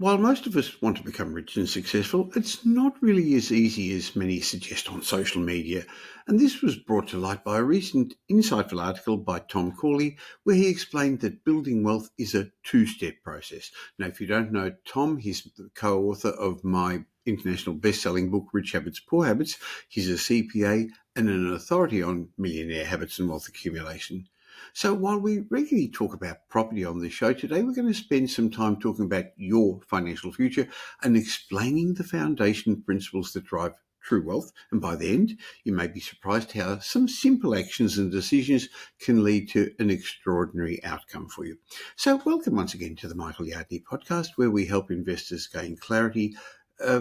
While most of us want to become rich and successful, it's not really as easy as many suggest on social media. And this was brought to light by a recent insightful article by Tom Corley, where he explained that building wealth is a two-step process. Now, if you don't know Tom, he's the co-author of my international best-selling book, Rich Habits, Poor Habits. He's a CPA and an authority on millionaire habits and wealth accumulation. So while we regularly talk about property on the show, today we're going to spend some time talking about your financial future and explaining the foundation principles that drive true wealth. And by the end, you may be surprised how some simple actions and decisions can lead to an extraordinary outcome for you. So welcome once again to the Michael Yardney podcast, where we help investors gain clarity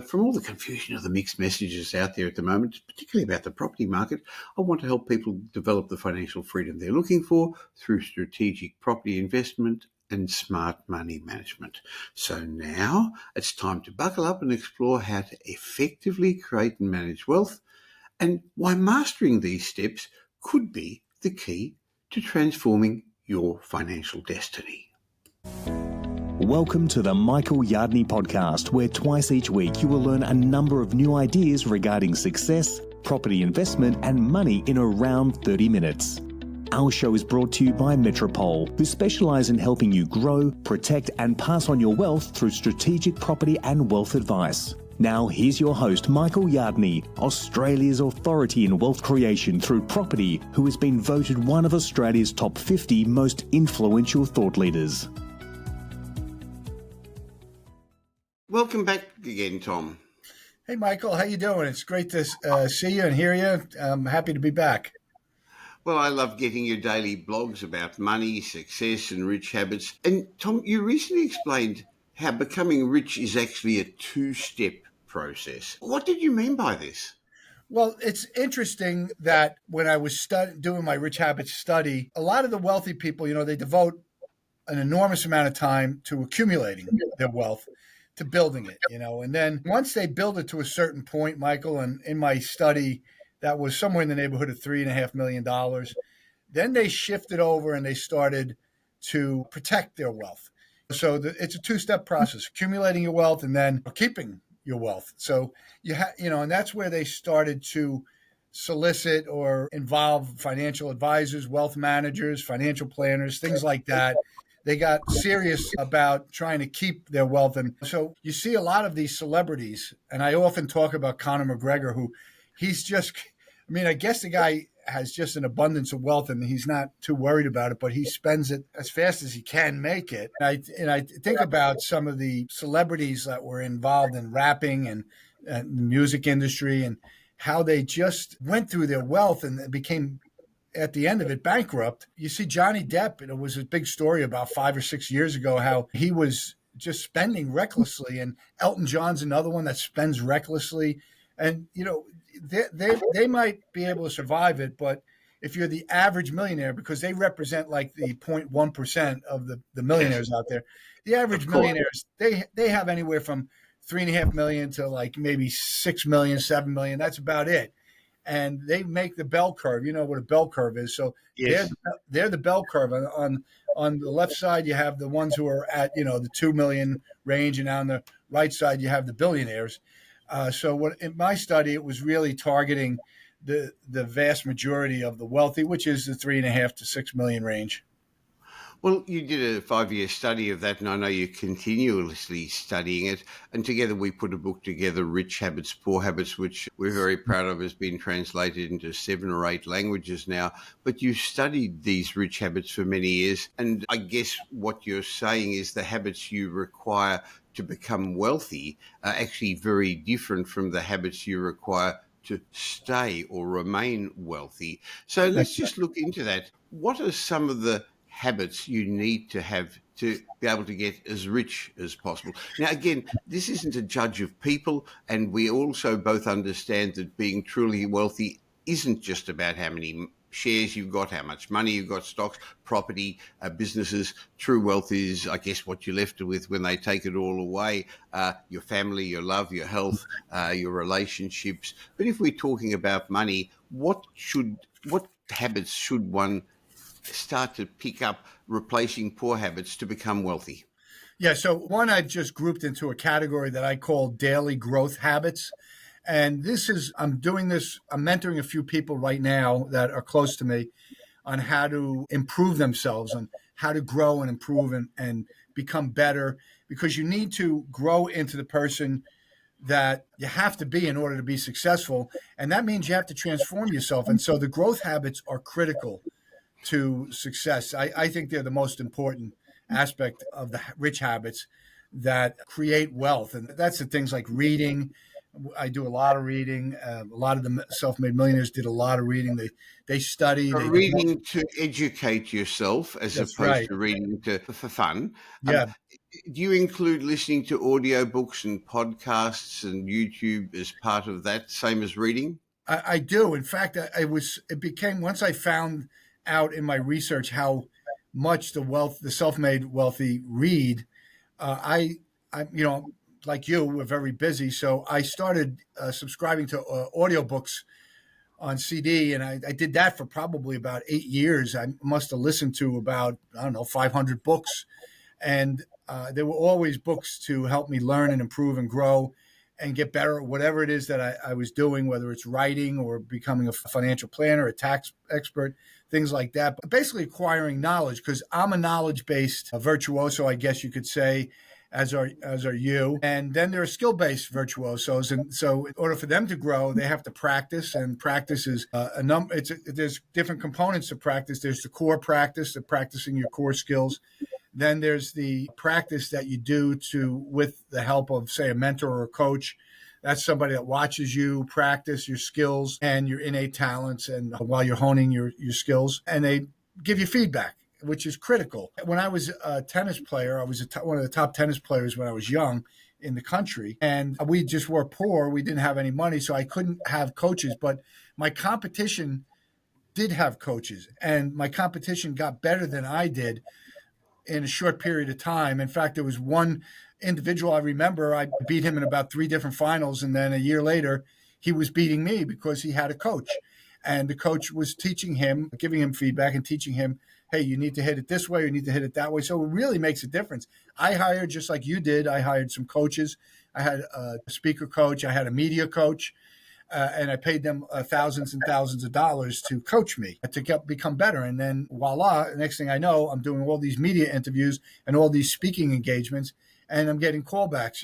from all the confusion of the mixed messages out there at the moment, particularly about the property market. I want to help people develop the financial freedom they're looking for through strategic property investment and smart money management. So now it's time to buckle up and explore how to effectively create and manage wealth, and why mastering these steps could be the key to transforming your financial destiny. Welcome to the Michael Yardney podcast, where twice each week you will learn a number of new ideas regarding success, property investment, and money in around 30 minutes. Our show is brought to you by Metropole, who specialise in helping you grow, protect, and pass on your wealth through strategic property and wealth advice. Now here's your host, Michael Yardney, Australia's authority in wealth creation through property, who has been voted one of Australia's top 50 most influential thought leaders. Welcome back again, Tom. Hey, Michael, how you doing? It's great to see you and hear you. I'm happy to be back. Well, I love getting your daily blogs about money, success, and rich habits. And Tom, you recently explained how becoming rich is actually a two-step process. What did you mean by this? Well, it's interesting that when I was doing my Rich Habits study, a lot of the wealthy people, they devote an enormous amount of time to accumulating their wealth, to building it, and then once they build it to a certain point, Michael, and in my study, that was somewhere in the neighborhood of $3.5 million, then they shifted over and they started to protect their wealth. So it's a two-step process: accumulating your wealth and then keeping your wealth. So and that's where they started to solicit or involve financial advisors, wealth managers, financial planners, things like that. They got serious about trying to keep their wealth. And so you see a lot of these celebrities, and I often talk about Conor McGregor, who I guess the guy has just an abundance of wealth and he's not too worried about it, but he spends it as fast as he can make it. And I think about some of the celebrities that were involved in rapping and the music industry and how they just went through their wealth and became, at the end of it, bankrupt. You see Johnny Depp, it was a big story about 5 or 6 years ago, how he was just spending recklessly. And Elton John's another one that spends recklessly. And, they might be able to survive it, but if you're the average millionaire, because they represent like the 0.1% of the millionaires out there, the average millionaires, they have anywhere from $3.5 million to like maybe 6 million, 7 million. That's about it. And they make the bell curve. You know what a bell curve is. So yes, they're the bell curve. On the left side, you have the ones who are at, the 2 million range. And on the right side, you have the billionaires. So in my study, it was really targeting the vast majority of the wealthy, which is the 3.5 to 6 million range. Well, you did a 5-year study of that, and I know you're continuously studying it. And together we put a book together, Rich Habits, Poor Habits, which we're very proud of, has been translated into 7 or 8 languages now. But you studied these rich habits for many years. And I guess what you're saying is the habits you require to become wealthy are actually very different from the habits you require to stay or remain wealthy. So let's just look into that. What are some of the habits you need to have to be able to get as rich as possible? Now, again, this isn't a judge of people, and we also both understand that being truly wealthy isn't just about how many shares you've got, how much money you've got, stocks, property, businesses. True wealth is, I guess, what you're left with when they take it all away, your family, your love, your health, your relationships. But if we're talking about money, what habits should one start to pick up, replacing poor habits to become wealthy? Yeah. So one I've just grouped into a category that I call daily growth habits. And I'm doing this, I'm mentoring a few people right now that are close to me on how to improve themselves, on how to grow and improve and become better, because you need to grow into the person that you have to be in order to be successful. And that means you have to transform yourself. And so the growth habits are critical to success. I think they're the most important aspect of the rich habits that create wealth. And that's the things like reading. I do a lot of reading. A lot of the self-made millionaires did a lot of reading. They study. They did more. Reading to educate yourself as That's opposed right. to reading for fun. Yeah, Do you include listening to audiobooks and podcasts and YouTube as part of that, same as reading? I do. In fact, it became, once I found out in my research how much the self-made wealthy read, I like you, we're very busy. So I started subscribing to audiobooks on CD, and I did that for probably about 8 years. I must have listened to about, I don't know, 500 books. And there were always books to help me learn and improve and grow and get better at whatever it is that I was doing, whether it's writing or becoming a financial planner, a tax expert, things like that. But basically acquiring knowledge, because I'm a knowledge-based virtuoso, I guess you could say, as are you. And then there are skill-based virtuosos. And so in order for them to grow, they have to practice. And practice is a number. There's different components to practice. There's the core practice, the practicing your core skills. Then there's the practice that you do with the help of, say, a mentor or a coach. That's somebody that watches you practice your skills and your innate talents, and while you're honing your skills, and they give you feedback, which is critical. When I was a tennis player, I was one of the top tennis players when I was young in the country, and we just were poor. We didn't have any money, so I couldn't have coaches, but my competition did have coaches, and my competition got better than I did in a short period of time. In fact, there was one individual I remember, I beat him in about 3 different finals. And then a year later, he was beating me because he had a coach. And the coach was teaching him, giving him feedback and teaching him, hey, you need to hit it this way, you need to hit it that way. So it really makes a difference. I hired, just like you did, I hired some coaches. I had a speaker coach, I had a media coach. And I paid them thousands and thousands of dollars to coach me to become better. And then voila, the next thing I know, I'm doing all these media interviews and all these speaking engagements, and I'm getting callbacks,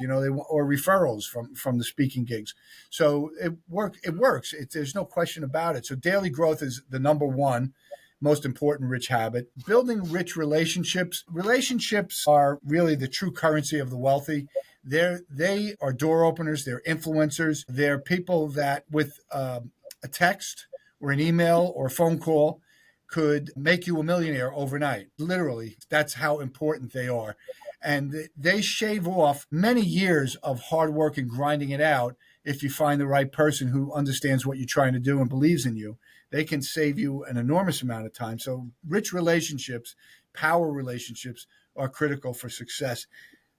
or referrals from the speaking gigs. So it works. There's no question about it. So daily growth is the number one most important rich habit. Building rich relationships. Relationships are really the true currency of the wealthy. They are door openers. They're influencers. They're people that with a text or an email or a phone call could make you a millionaire overnight. Literally, that's how important they are. And they shave off many years of hard work and grinding it out if you find the right person who understands what you're trying to do and believes in you. They can save you an enormous amount of time. So rich relationships, power relationships are critical for success.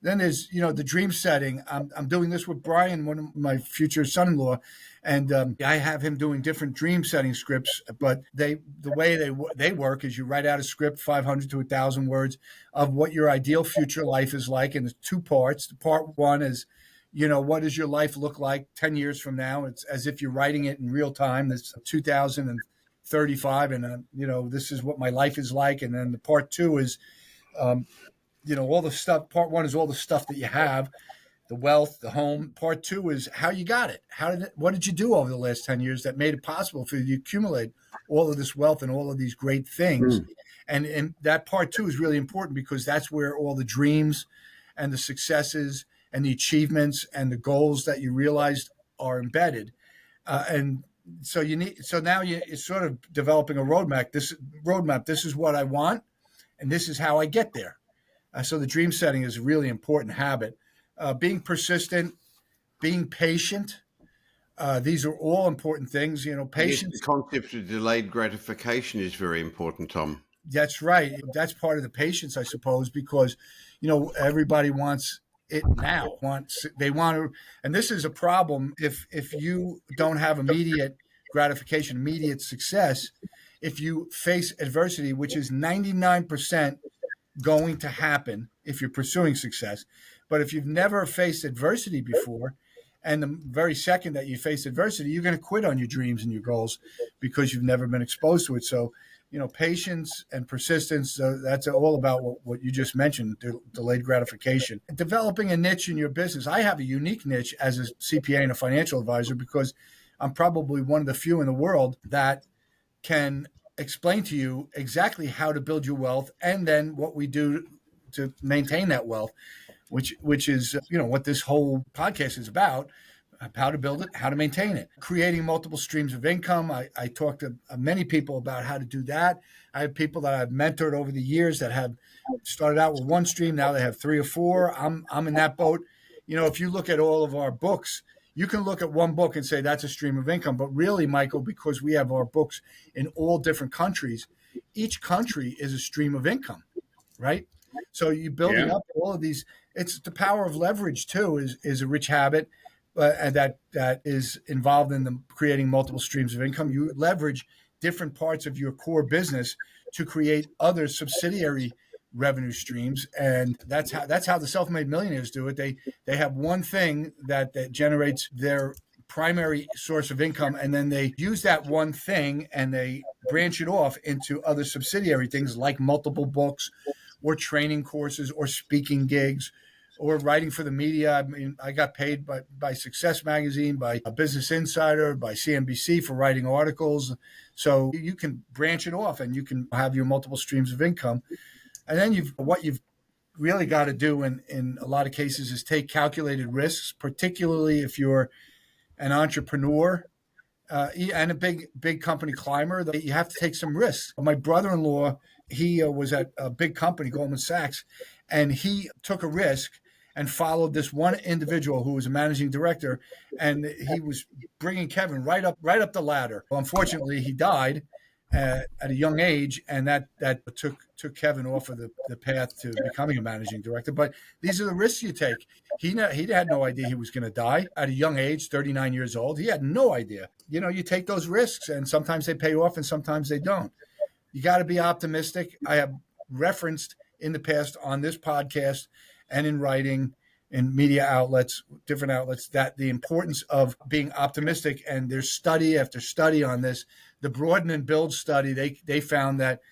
Then there's, the dream setting. I'm doing this with Brian, one of my future son-in-law, and I have him doing different dream setting scripts. But the way they work is you write out a script, 500 to 1,000 words, of what your ideal future life is like, and it's 2 parts. The part one is, what does your life look like 10 years from now? It's as if you're writing it in real time. That's 2035, and this is what my life is like. And then the part two is, all the stuff. Part one is all the stuff that you have, the wealth, the home. Part two is how you got it. What did you do over the last 10 years that made it possible for you to accumulate all of this wealth and all of these great things? And that part two is really important because that's where all the dreams and the successes and the achievements and the goals that you realized are embedded. And so now you're sort of developing a roadmap. This is what I want, and this is how I get there. So the dream setting is a really important habit. Being persistent, being patient. These are all important things. Patience. Yes, the concept of delayed gratification is very important, Tom. That's right. That's part of the patience, I suppose, because, everybody wants it now. They want to, and this is a problem if you don't have immediate gratification, immediate success. If you face adversity, which is 99% going to happen if you're pursuing success. But if you've never faced adversity before, and the very second that you face adversity, you're going to quit on your dreams and your goals because you've never been exposed to it. So, patience and persistence, that's all about what you just mentioned, delayed gratification. Developing a niche in your business. I have a unique niche as a CPA and a financial advisor because I'm probably one of the few in the world that can explain to you exactly how to build your wealth and then what we do to maintain that wealth, which is what this whole podcast is about: how to build it, how to maintain it, creating multiple streams of income. I talk to many people about how to do that. I have people that I've mentored over the years that have started out with one stream. Now they have 3 or 4. I'm in that boat. If you look at all of our books, you can look at one book and say that's a stream of income. But really, Michael, because we have our books in all different countries, each country is a stream of income, right? So you're building up all of these. It's the power of leverage too. Is a rich habit, and that is involved in creating multiple streams of income. You leverage different parts of your core business to create other subsidiary revenue streams, and that's how the self-made millionaires do it. They have one thing that generates their primary source of income, and then they use that one thing and they branch it off into other subsidiary things like multiple books or training courses or speaking gigs or writing for the media. I mean, I got paid by Success Magazine, by Business Insider, by CNBC for writing articles. So you can branch it off and you can have your multiple streams of income. And then what you've really got to do in a lot of cases is take calculated risks, particularly if you're an entrepreneur and a big company climber. You have to take some risks. My brother-in-law, he was at a big company, Goldman Sachs, and he took a risk and followed this one individual who was a managing director, and he was bringing Kevin right up the ladder. Well, unfortunately, he died at a young age, and that took Kevin off of the path to becoming a managing director. But these are the risks you take. He had no idea he was going to die at a young age, 39 years old. He had no idea. You take those risks, and sometimes they pay off, and sometimes they don't. You got to be optimistic. I have referenced in the past on this podcast and in writing, in media outlets, different outlets, that the importance of being optimistic. And there's study after study on this. The Broaden and Build study, they found that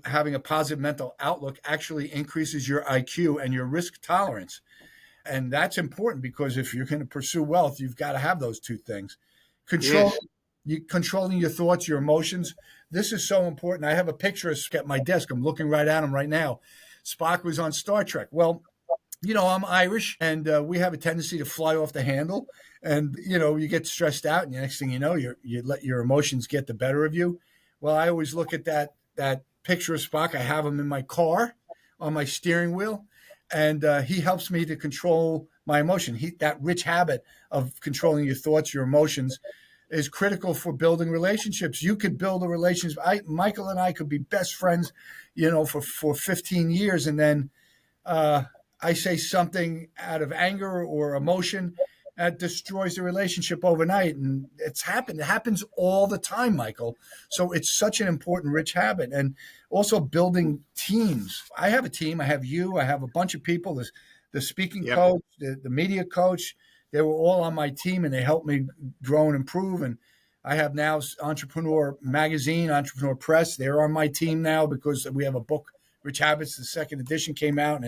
having a positive mental outlook actually increases your IQ and your risk tolerance. And that's important because if you're going to pursue wealth, you've got to have those two things. Controlling your thoughts, your emotions. This is so important. I have a picture of Spock at my desk. I'm looking right at him right now. Spock was on Star Trek. Well, I'm Irish, and we have a tendency to fly off the handle. And, you get stressed out, and the next thing you know, you let your emotions get the better of you. Well, I always look at that picture of Spock. I have him in my car on my steering wheel, and he helps me to control my emotion. That rich habit of controlling your thoughts, your emotions, is critical for building relationships. You could build a relationship. Michael and I could be best friends, for 15 years. And then I say something out of anger or emotion that destroys the relationship overnight. And it's happened. It happens all the time, Michael. So it's such an important, rich habit. And also building teams. I have a team. I have you. I have a bunch of people. The speaking coach, the media coach. They were all on my team, and they helped me grow and improve. And I have now Entrepreneur Magazine, Entrepreneur Press. They're on my team now because we have a book, Rich Habits. The second edition came out,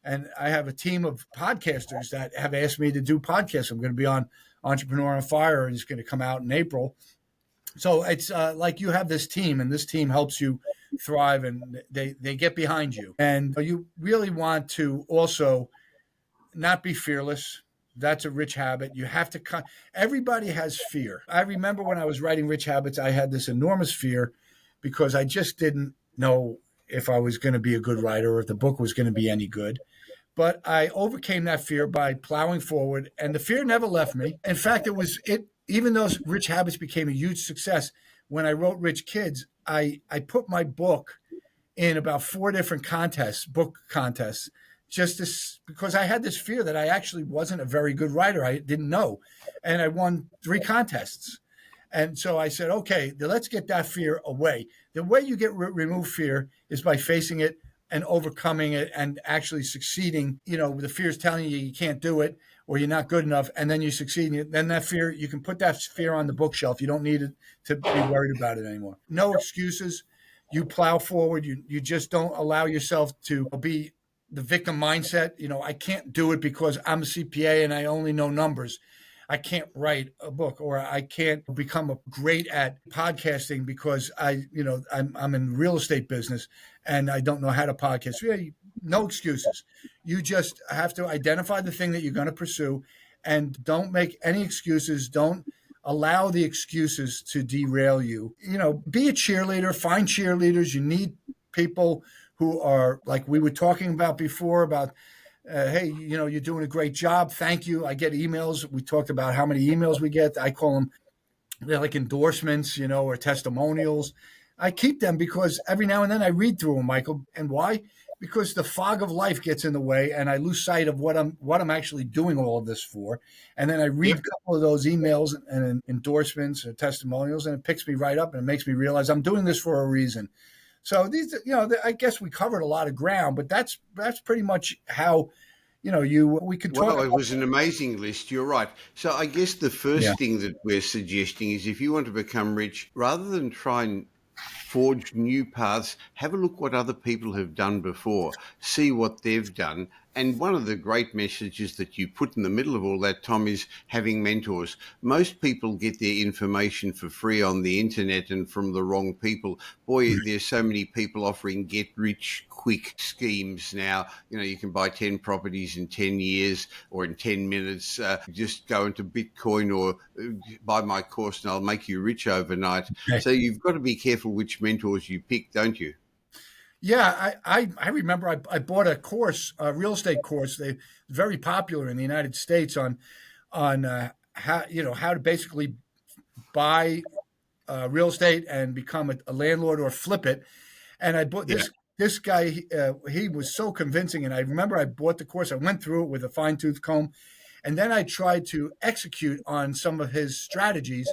and I have a team of podcasters that have asked me to do podcasts. I'm going to be on Entrepreneur on Fire, and it's going to come out in April. So it's like you have this team, and this team helps you thrive, and they get behind you. And you really want to also not be fearless. That's a rich habit. You have to everybody has fear. I remember when I was writing Rich Habits, I had this enormous fear because I just didn't know if I was going to be a good writer or if the book was going to be any good. But I overcame that fear by plowing forward, and the fear never left me. In fact, even though Rich Habits became a huge success, when I wrote Rich Kids, I put my book in about 4 different book contests, because I had this fear that I actually wasn't a very good writer. I didn't know. And I won 3 contests. And so I said, okay, let's get that fear away. The way you get remove fear is by facing it and overcoming it and actually succeeding. The fear is telling you can't do it or you're not good enough, and then you succeed. Then that fear, you can put that fear on the bookshelf. You don't need it to be worried about it anymore. No excuses. You plow forward. You just don't allow yourself to be the victim mindset. I can't do it because I'm a CPA and I only know numbers. I can't write a book, or I can't become great at podcasting because I'm in real estate business and I don't know how to podcast. No excuses. You just have to identify the thing that you're going to pursue and don't make any excuses. Don't allow the excuses to derail you. Be a cheerleader, find cheerleaders. You need people who are, like we were talking about before, about hey, you're doing a great job. Thank you. I get emails. We talked about how many emails we get. I call them, they're like endorsements, or testimonials. I keep them because every now and then I read through them, Michael. And why? Because the fog of life gets in the way and I lose sight of what I'm actually doing all of this for. And then I read a couple of those emails and endorsements or testimonials, and it picks me right up and it makes me realize I'm doing this for a reason. So these, I guess we covered a lot of ground, but that's pretty much how, we could talk. Well, it was an amazing list. You're right. So I guess the first thing that we're suggesting is, if you want to become rich, rather than try and forge new paths, have a look what other people have done before, see what they've done. And one of the great messages that you put in the middle of all that, Tom, is having mentors. Most people get their information for free on the internet and from the wrong people. Boy, there's so many people offering get rich quick schemes now. You can buy 10 properties in 10 years or in 10 minutes. Just go into Bitcoin or buy my course and I'll make you rich overnight. Okay. So you've got to be careful which mentors you pick, don't you? Yeah, I remember I bought a course, a real estate course. They're very popular in the United States on how to basically buy real estate and become a landlord or flip it. And I bought this guy. He was so convincing, and I remember I bought the course. I went through it with a fine-tooth comb, and then I tried to execute on some of his strategies,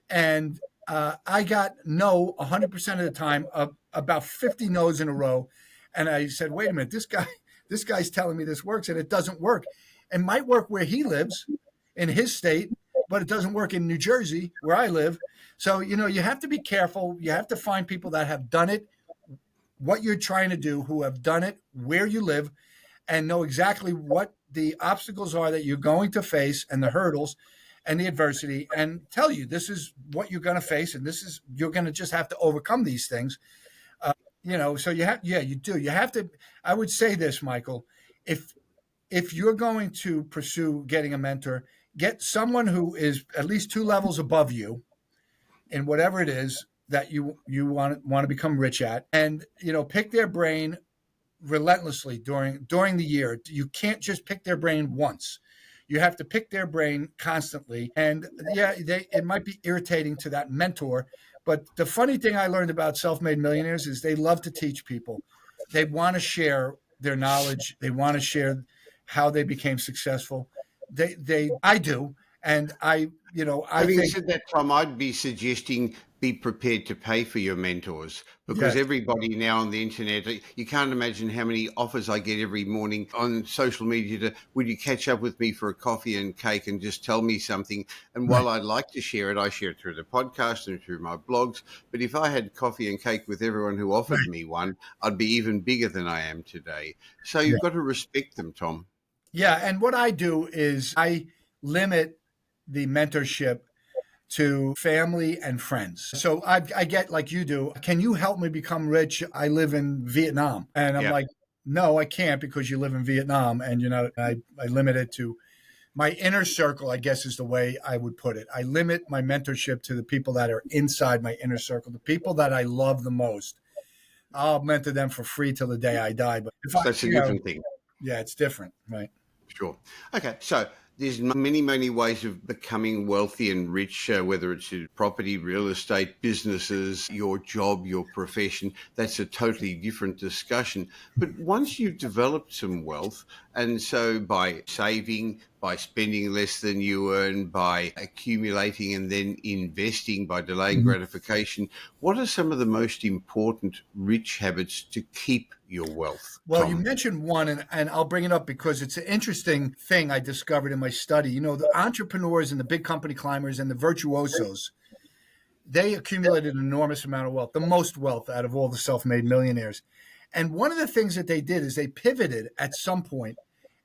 and I got no 100% of the time. About 50 no's in a row. And I said, wait a minute, this guy's telling me this works, and it doesn't work. It might work where he lives in his state, but it doesn't work in New Jersey where I live. So, you have to be careful. You have to find people that have done it, what you're trying to do, who have done it where you live, and know exactly what the obstacles are that you're going to face and the hurdles and the adversity, and tell you this is what you're going to face. And you're going to just have to overcome these things. So you do. You have to. I would say this, Michael, if you're going to pursue getting a mentor, get someone who is at least 2 levels above you in whatever it is that you want to become rich at, and pick their brain relentlessly during the year. You can't just pick their brain once. You have to pick their brain constantly. And it might be irritating to that mentor. But the funny thing I learned about self-made millionaires is they love to teach people. They want to share their knowledge. They want to share how they became successful. I do. And Having said that, Tom, I'd be suggesting be prepared to pay for your mentors, because everybody now on the internet, you can't imagine how many offers I get every morning on social media would you catch up with me for a coffee and cake and just tell me something? And while I'd like to share it, I share it through the podcast and through my blogs. But if I had coffee and cake with everyone who offered me one, I'd be even bigger than I am today. So you've got to respect them, Tom. Yeah. And what I do is I limit the mentorship to family and friends. So I get, like you do, can you help me become rich? I live in Vietnam. And I'm like, no, I can't, because you live in Vietnam. And, I limit it to my inner circle, I guess is the way I would put it. I limit my mentorship to the people that are inside my inner circle, the people that I love the most. I'll mentor them for free till the day I die. But that's a different thing. Yeah, it's different, right? Sure. Okay, so there's many, many ways of becoming wealthy and rich, whether it's property, real estate, businesses, your job, your profession. That's a totally different discussion. But once you've developed some wealth And so by saving, by spending less than you earn, by accumulating and then investing, by delaying gratification, what are some of the most important rich habits to keep your wealth, Well, you Tom? mentioned one, and I'll bring it up because it's an interesting thing I discovered in my study. You know, the entrepreneurs and the big company climbers and the virtuosos, they accumulated an enormous amount of wealth, the most wealth out of all the self-made millionaires. And one of the things that they did is they pivoted at some point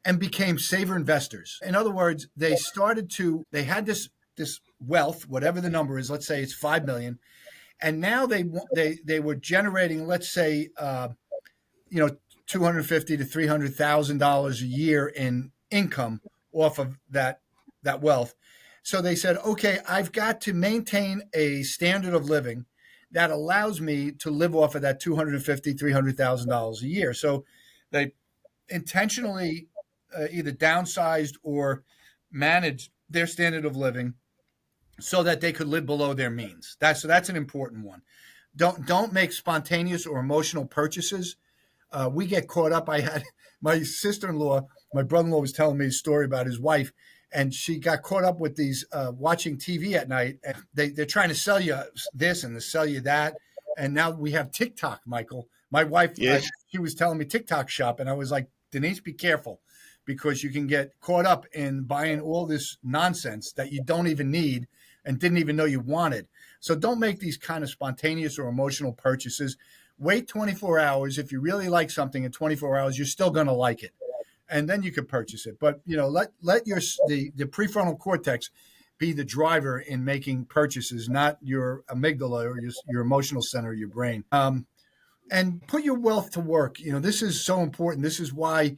and became saver investors. In other words, they had this wealth, whatever the number is, let's say it's 5 million, and now they were generating, let's say, 250 to $300,000 a year in income off of that wealth. So they said, okay, I've got to maintain a standard of living that allows me to live off of that $250,000, $300,000 a year. So they intentionally either downsized or managed their standard of living so that they could live below their means. That's an important one. Don't make spontaneous or emotional purchases. We get caught up. I had my sister-in-law, my brother-in-law was telling me a story about his wife, and she got caught up with these watching TV at night. And they're trying to sell you this and to sell you that. And now we have TikTok, Michael. My wife, Yes. she was telling me TikTok shop, and I was like, Denise, be careful, because you can get caught up in buying all this nonsense that you don't even need and didn't even know you wanted. So don't make these kind of spontaneous or emotional purchases. Wait 24 hours. If you really like something in 24 hours, you're still going to like it. And then you can purchase it. But, let the prefrontal cortex be the driver in making purchases, not your amygdala or your emotional center of your brain. And put your wealth to work. This is so important. This is why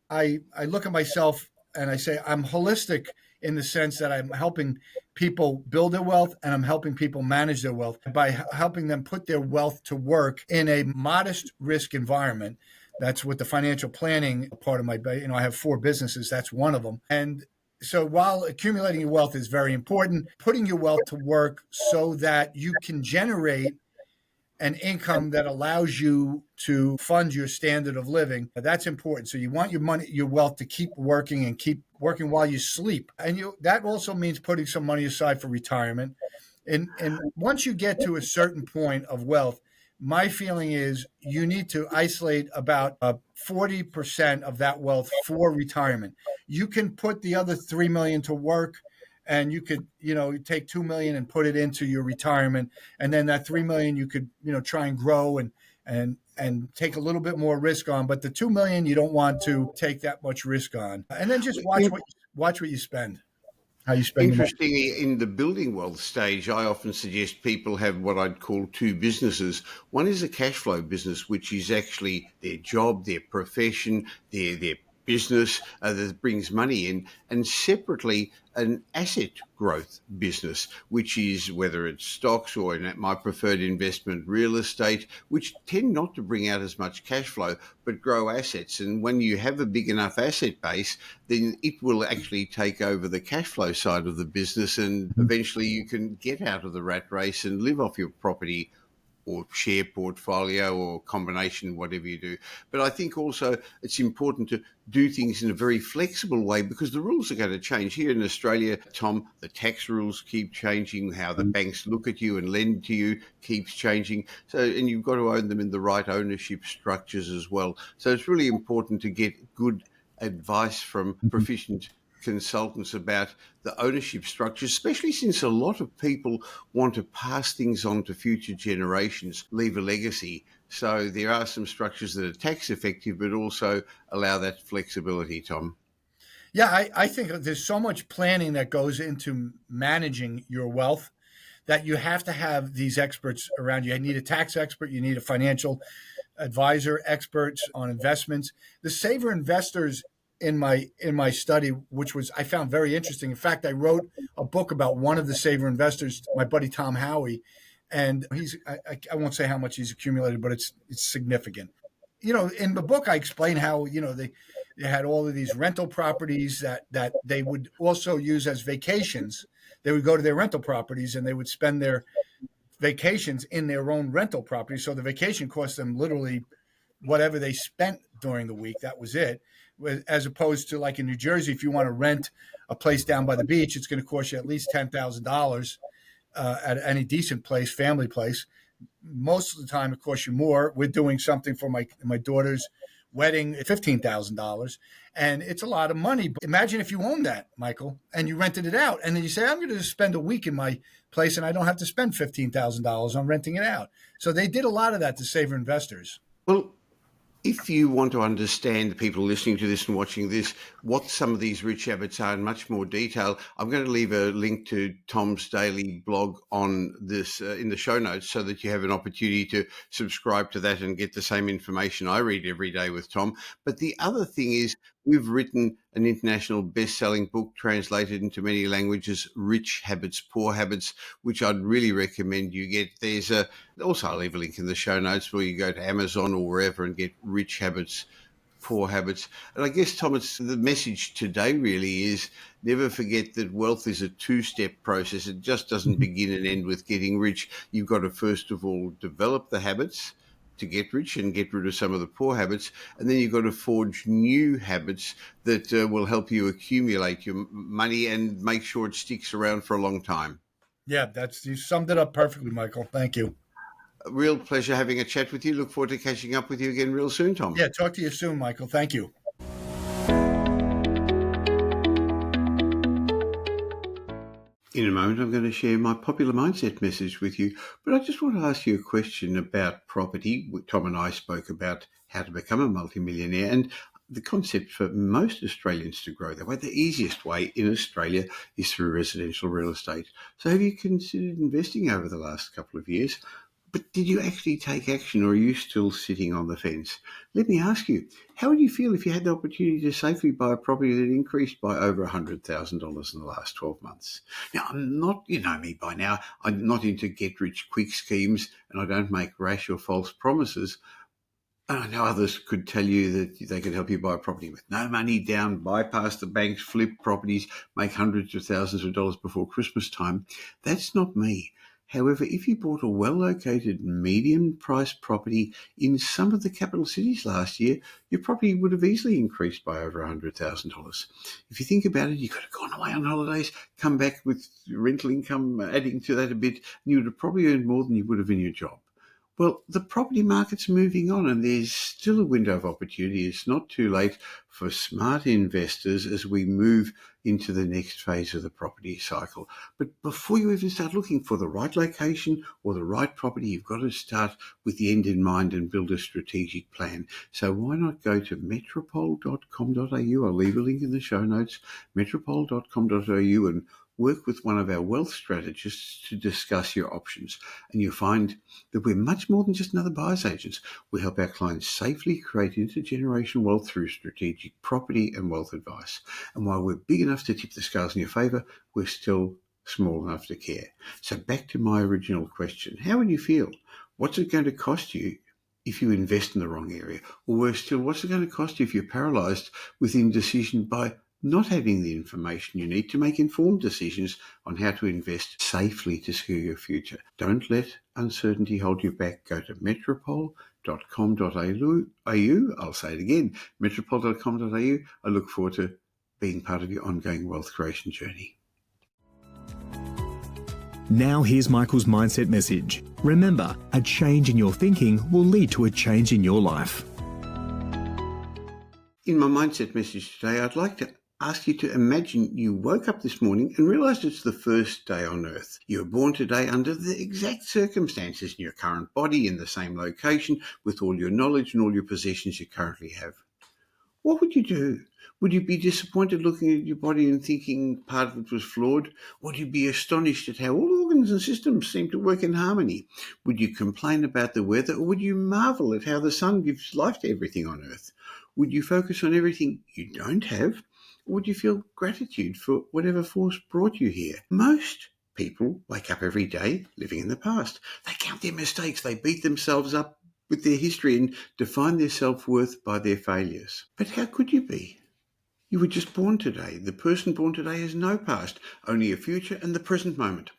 I look at myself and I say I'm holistic in the sense that I'm helping people build their wealth and I'm helping people manage their wealth by helping them put their wealth to work in a modest risk environment. That's what the financial planning part of I have 4 businesses. That's one of them. And so while accumulating your wealth is very important, putting your wealth to work so that you can generate an income that allows you to fund your standard of living, that's important. So you want your wealth to keep working and keep working while you sleep. And that also means putting some money aside for retirement. And once you get to a certain point of wealth, my feeling is you need to isolate about 40% of that wealth for retirement. You can put the other 3 million to work, and you could, take 2 million and put it into your retirement. And then that 3 million you could, try and grow and take a little bit more risk on. But the 2 million, you don't want to take that much risk on. And then just watch what you spend, how you spend your money. Interestingly, in the building wealth stage, I often suggest people have what I'd call 2 businesses. One is a cash flow business, which is actually their job, their profession, their business that brings money in, and separately an asset growth business, which is whether it's stocks or in my preferred investment, real estate, which tend not to bring out as much cash flow, but grow assets. And when you have a big enough asset base, then it will actually take over the cash flow side of the business. And eventually you can get out of the rat race and live off your property or share portfolio or combination, whatever you do. But I think also it's important to do things in a very flexible way because the rules are going to change. Here in Australia, Tom, the tax rules keep changing, how the banks look at you and lend to you keeps changing. So, and you've got to own them in the right ownership structures as well. So it's really important to get good advice from proficient consultants about the ownership structure, especially since a lot of people want to pass things on to future generations, leave a legacy. So there are some structures that are tax effective, but also allow that flexibility, Tom. Yeah, I think there's so much planning that goes into managing your wealth that you have to have these experts around you. You need a tax expert, you need a financial advisor, experts on investments. The saver investors in my study, which was I found very interesting. In fact, I wrote a book about one of the saver investors, my buddy Tom Howie, and I won't say how much he's accumulated, but it's significant. In the book, I explain how they had all of these rental properties that they would also use as vacations. They would go to their rental properties and they would spend their vacations in their own rental property. So the vacation cost them literally whatever they spent during the week. That was it. as opposed to like in New Jersey, if you want to rent a place down by the beach, it's going to cost you at least $10,000 at any decent place, family place. Most of the time, it costs you more. We're doing something for my daughter's wedding at $15,000, and it's a lot of money. But imagine if you owned that, Michael, and you rented it out, and then you say, "I'm going to spend a week in my place, and I don't have to spend $15,000 on renting it out." So they did a lot of that to save investors. Well, if you want to understand the people listening to this and watching this, what some of these rich habits are in much more detail, I'm going to leave a link to Tom's daily blog on this in the show notes so that you have an opportunity to subscribe to that and get the same information I read every day with Tom. But the other thing is, we've written an international best-selling book translated into many languages, Rich Habits, Poor Habits, which I'd really recommend you get. Also, I'll leave a link in the show notes where you go to Amazon or wherever and get Rich Habits, Poor Habits. And I guess, Thomas, the message today really is never forget that wealth is a two-step process. It just doesn't begin and end with getting rich. You've got to, first of all, develop the habits to get rich and get rid of some of the poor habits. And then you've got to forge new habits that will help you accumulate your money and make sure it sticks around for a long time. Yeah, you summed it up perfectly, Michael. Thank you. A real pleasure having a chat with you. Look forward to catching up with you again real soon, Tom. Yeah, talk to you soon, Michael. Thank you. In a moment, I'm going to share my popular mindset message with you, but I just want to ask you a question about property. Tom and I spoke about how to become a multimillionaire, and the concept for most Australians to grow that way, the easiest way in Australia is through residential real estate. So have you considered investing over the last couple of years? But did you actually take action, or are you still sitting on the fence? Let me ask you, how would you feel if you had the opportunity to safely buy a property that increased by over $100,000 in the last 12 months? Now, I'm not, you know me by now, I'm not into get-rich-quick schemes, and I don't make rash or false promises. And I know others could tell you that they could help you buy a property with no money down, bypass the banks, flip properties, make hundreds of thousands of dollars before Christmas time. That's not me. However, if you bought a well-located, medium-priced property in some of the capital cities last year, your property would have easily increased by over $100,000. If you think about it, you could have gone away on holidays, come back with rental income, adding to that a bit, and you would have probably earned more than you would have in your job. Well, the property market's moving on, and there's still a window of opportunity. It's not too late for smart investors as we move into the next phase of the property cycle. But before you even start looking for the right location or the right property, you've got to start with the end in mind and build a strategic plan. So why not go to metropole.com.au? I'll leave a link in the show notes, metropole.com.au, and work with one of our wealth strategists to discuss your options. And you'll find that we're much more than just another buyer's agents. We help our clients safely create intergenerational wealth through strategic property and wealth advice. And while we're big enough to tip the scales in your favour, we're still small enough to care. So back to my original question. How would you feel? What's it going to cost you if you invest in the wrong area? Or worse still, what's it going to cost you if you're paralysed with indecision by not having the information you need to make informed decisions on how to invest safely to secure your future? Don't let uncertainty hold you back. Go to metropole.com.au. I'll say it again, metropole.com.au. I look forward to being part of your ongoing wealth creation journey. Now here's Michael's mindset message. Remember, a change in your thinking will lead to a change in your life. In my mindset message today, I'd like to ask you to imagine you woke up this morning and realised it's the first day on Earth. You were born today under the exact circumstances in your current body, in the same location, with all your knowledge and all your possessions you currently have. What would you do? Would you be disappointed looking at your body and thinking part of it was flawed? Would you be astonished at how all organs and systems seem to work in harmony? Would you complain about the weather, or would you marvel at how the sun gives life to everything on Earth? Would you focus on everything you don't have? Or would you feel gratitude for whatever force brought you here? Most people wake up every day living in the past. They count their mistakes. They beat themselves up with their history and define their self-worth by their failures. But how could you be? You were just born today. The person born today has no past, only a future and the present moment.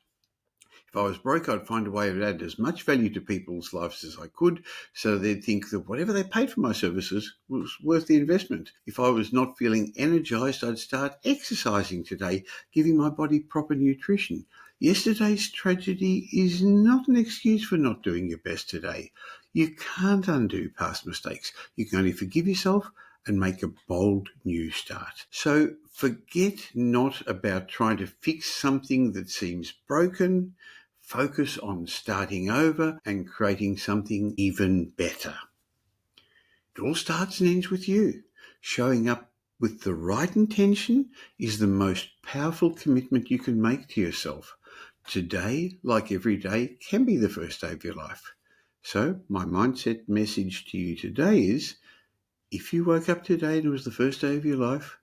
If I was broke, I'd find a way of adding as much value to people's lives as I could, so they'd think that whatever they paid for my services was worth the investment. If I was not feeling energized, I'd start exercising today, giving my body proper nutrition. Yesterday's tragedy is not an excuse for not doing your best today. You can't undo past mistakes. You can only forgive yourself and make a bold new start. So forget not about trying to fix something that seems broken. Focus on starting over and creating something even better. It all starts and ends with you. Showing up with the right intention is the most powerful commitment you can make to yourself. Today, like every day, can be the first day of your life. So my mindset message to you today is, if you woke up today and it was the first day of your life,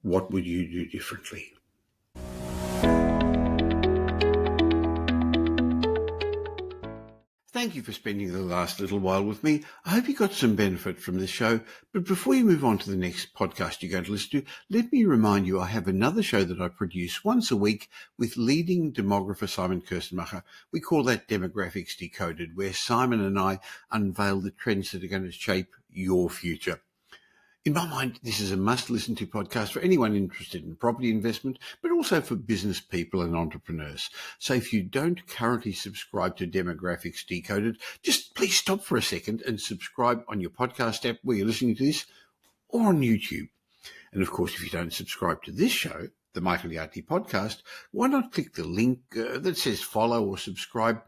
what would you do differently? Thank you for spending the last little while with me. I hope you got some benefit from this show. But before you move on to the next podcast you're going to listen to, let me remind you I have another show that I produce once a week with leading demographer Simon Kirstenmacher. We call that Demographics Decoded, where Simon and I unveil the trends that are going to shape your future. In my mind, this is a must-listen to podcast for anyone interested in property investment, but also for business people and entrepreneurs. So if you don't currently subscribe to Demographics Decoded, just please stop for a second and subscribe on your podcast app where you're listening to this, or on YouTube. And of course, if you don't subscribe to this show, the Michael Yardney Podcast, why not click the link that says follow or subscribe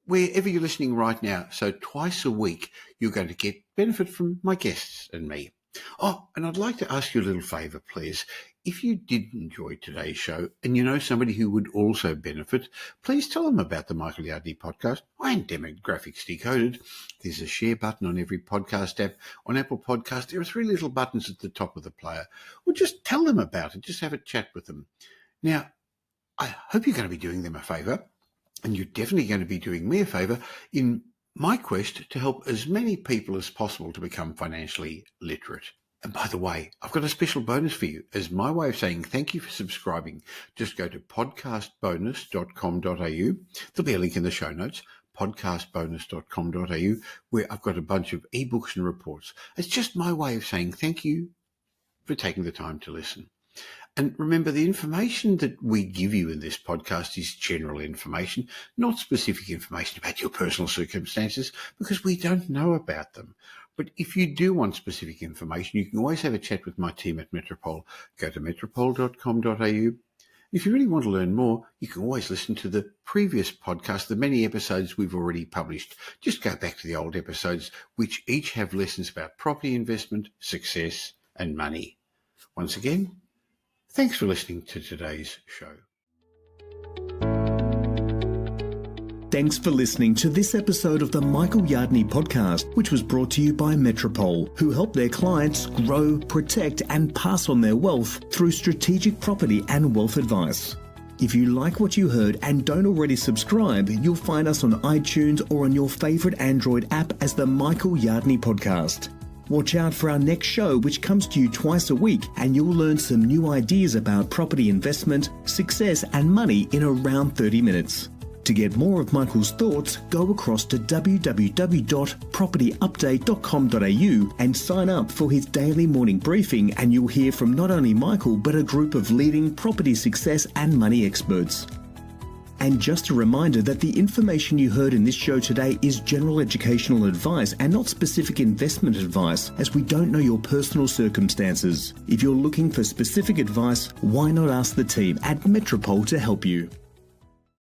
wherever you're listening right now. So twice a week, you're going to get benefit from my guests and me. Oh, and I'd like to ask you a little favour, please. If you did enjoy today's show and you know somebody who would also benefit, please tell them about the Michael Yardney Podcast and Demographics Decoded. There's a share button on every podcast app. On Apple Podcasts, there are 3 little buttons at the top of the player. Or just tell them about it. Just have a chat with them. Now, I hope you're going to be doing them a favour, and you're definitely going to be doing me a favour in my quest to help as many people as possible to become financially literate. And by the way, I've got a special bonus for you. As my way of saying thank you for subscribing, just go to podcastbonus.com.au. There'll be a link in the show notes, podcastbonus.com.au, where I've got a bunch of ebooks and reports. It's just my way of saying thank you for taking the time to listen. And remember, the information that we give you in this podcast is general information, not specific information about your personal circumstances, because we don't know about them. But if you do want specific information, you can always have a chat with my team at Metropole. Go to metropole.com.au. If you really want to learn more, you can always listen to the previous podcast, the many episodes we've already published. Just go back to the old episodes, which each have lessons about property investment, success, and money. Once again, thanks for listening to today's show. Thanks for listening to this episode of the Michael Yardney Podcast, which was brought to you by Metropole, who help their clients grow, protect, and pass on their wealth through strategic property and wealth advice. If you like what you heard and don't already subscribe, you'll find us on iTunes or on your favourite Android app as the Michael Yardney Podcast. Watch out for our next show, which comes to you twice a week, and you'll learn some new ideas about property investment, success, and money in around 30 minutes. To get more of Michael's thoughts, go across to www.propertyupdate.com.au and sign up for his daily morning briefing, and you'll hear from not only Michael, but a group of leading property success and money experts. And just a reminder that the information you heard in this show today is general educational advice and not specific investment advice, as we don't know your personal circumstances. If you're looking for specific advice, why not ask the team at Metropole to help you?